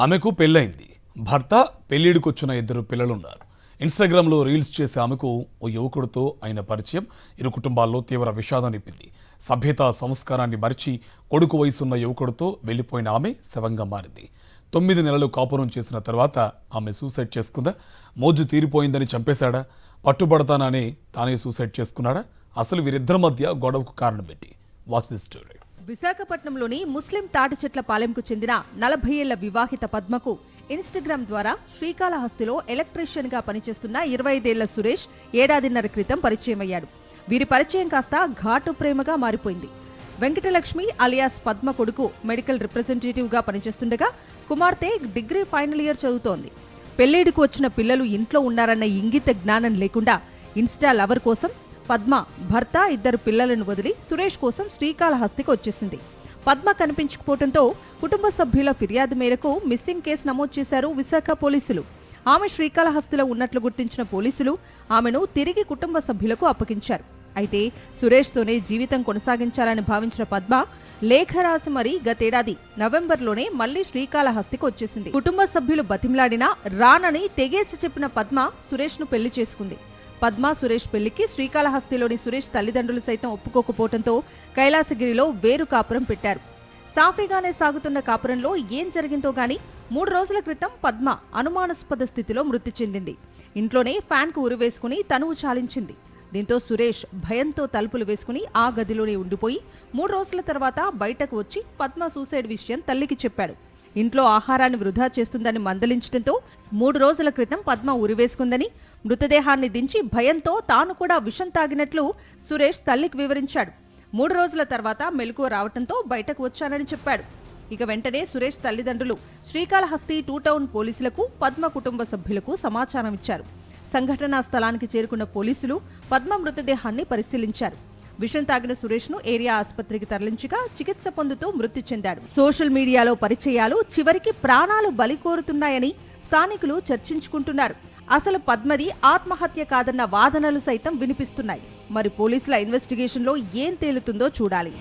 ఆమెకు పెళ్ళైంది. భర్త, పెళ్లిడికొచ్చిన 2 పిల్లలున్నారు. ఇన్స్టాగ్రామ్లో రీల్స్ చేసే ఆమెకు ఓ యువకుడితో అయిన పరిచయం ఇరు కుటుంబాల్లో తీవ్ర విషాదం నింపింది. సభ్యత సంస్కారాన్ని మరిచి కొడుకు వయసున్న యువకుడితో వెళ్లిపోయిన ఆమె శవంగా మారింది. 9 నెలలు కాపురం చేసిన తర్వాత ఆమె సూసైడ్ చేసుకుందా? మోజు తీరిపోయిందని చంపేశాడా? పట్టుబడతానని తానే సూసైడ్ చేసుకున్నాడా? అసలు వీరిద్దరి మధ్య గొడవకు కారణం ఏంటి? Watch this story. విశాఖపట్నంలోని ముస్లిం తాటిచెట్ల పాలెంకు చెందిన 40 ఏళ్ల వివాహిత పద్మకు ఇన్స్టాగ్రామ్ ద్వారా శ్రీకాళహస్తిలో ఎలక్ట్రీషియన్ గా పనిచేస్తున్న 25 ఏళ్ల సురేష్ ఏడాదిన్నర క్రితం పరిచయమయ్యాడు. వీరి పరిచయం కాస్త ఘాటు ప్రేమగా మారిపోయింది. వెంకటలక్ష్మి అలియాస్ పద్మ కొడుకు మెడికల్ రిప్రజెంటేటివ్ గా పనిచేస్తుండగా కుమార్తె డిగ్రీ ఫైనల్ ఇయర్ చదువుతోంది. పెళ్లిడికి వచ్చిన పిల్లలు ఇంట్లో ఉన్నారన్న ఇంగిత జ్ఞానం లేకుండా ఇన్స్టా లవర్ కోసం పద్మ భర్త 2 పిల్లలను వదిలి సురేష్ కోసం శ్రీకాళహస్తికి వచ్చేసింది. పద్మ కనిపించకపోవడంతో కుటుంబ సభ్యుల ఫిర్యాదు మేరకు మిస్సింగ్ కేసు నమోదు చేశారు విశాఖ పోలీసులు. ఆమె శ్రీకాళహస్తిలో ఉన్నట్లు గుర్తించిన పోలీసులు ఆమెను తిరిగి కుటుంబ సభ్యులకు అప్పగించారు. అయితే సురేష్తోనే జీవితం కొనసాగించాలని భావించిన పద్మ లేఖ రాసి మరీ గతేడాది నవంబర్లోనే మళ్లీ శ్రీకాళహస్తికి వచ్చేసింది. కుటుంబ సభ్యులు బతిమలాడినా రానని తెగేసి చెప్పిన పద్మ సురేష్ను పెళ్లి చేసుకుంది. పద్మ సురేష్ పెళ్లికి శ్రీకాళహస్తిలోని సురేష్ తల్లిదండ్రులు సైతం ఒప్పుకోకపోవడంతో కైలాసగిరిలో వేరు కాపురం పెట్టారు. సాఫీగానే సాగుతున్న కాపురంలో ఏం జరిగిందో గాని 3 రోజుల క్రితం పద్మ అనుమానాస్పద స్థితిలో మృతి చెందింది. ఇంట్లోనే ఫ్యాన్ కు ఉరివేసుకుని తనువు చాలించింది. దీంతో సురేష్ భయంతో తలుపులు వేసుకుని ఆ గదిలోనే ఉండిపోయి 3 రోజుల తర్వాత బయటకు వచ్చి పద్మ సూసైడ్ విషయం తల్లికి చెప్పాడు. ఇంట్లో ఆహారాన్ని వృధా చేస్తుందని మందలించడంతో 3 రోజుల క్రితం పద్మ ఉరివేసుకుందని, మృతదేహాన్ని దించి భయంతో తాను కూడా విషం తాగినట్లు సురేష్ తల్లికి వివరించాడు. 3 రోజుల తర్వాత మెలకువ రావడంతో బయటకు వచ్చానని చెప్పాడు. ఇక వెంటనే సురేష్ తల్లిదండ్రులు శ్రీకాళహస్తి 2 టౌన్ పోలీసులకు, పద్మ కుటుంబ సభ్యులకు సమాచారం ఇచ్చారు. సంఘటనా స్థలానికి చేరుకున్న పోలీసులు పద్మ మృతదేహాన్ని పరిశీలించారు. విషం తాగిన సురేష్ ను ఏరియా ఆసుపత్రికి తరలించగా చికిత్స పొందుతూ మృతి చెందాడు. సోషల్ మీడియాలో పరిచయాలు చివరికి ప్రాణాలు బలి కోరుతున్నాయని స్థానికులు చర్చించుకుంటున్నారు. అసలు పద్మది ఆత్మహత్య కాదన్న వాదనలు సైతం వినిపిస్తున్నాయి. మరి పోలీసుల ఇన్వెస్టిగేషన్లో ఏం తేలుతుందో చూడాలి.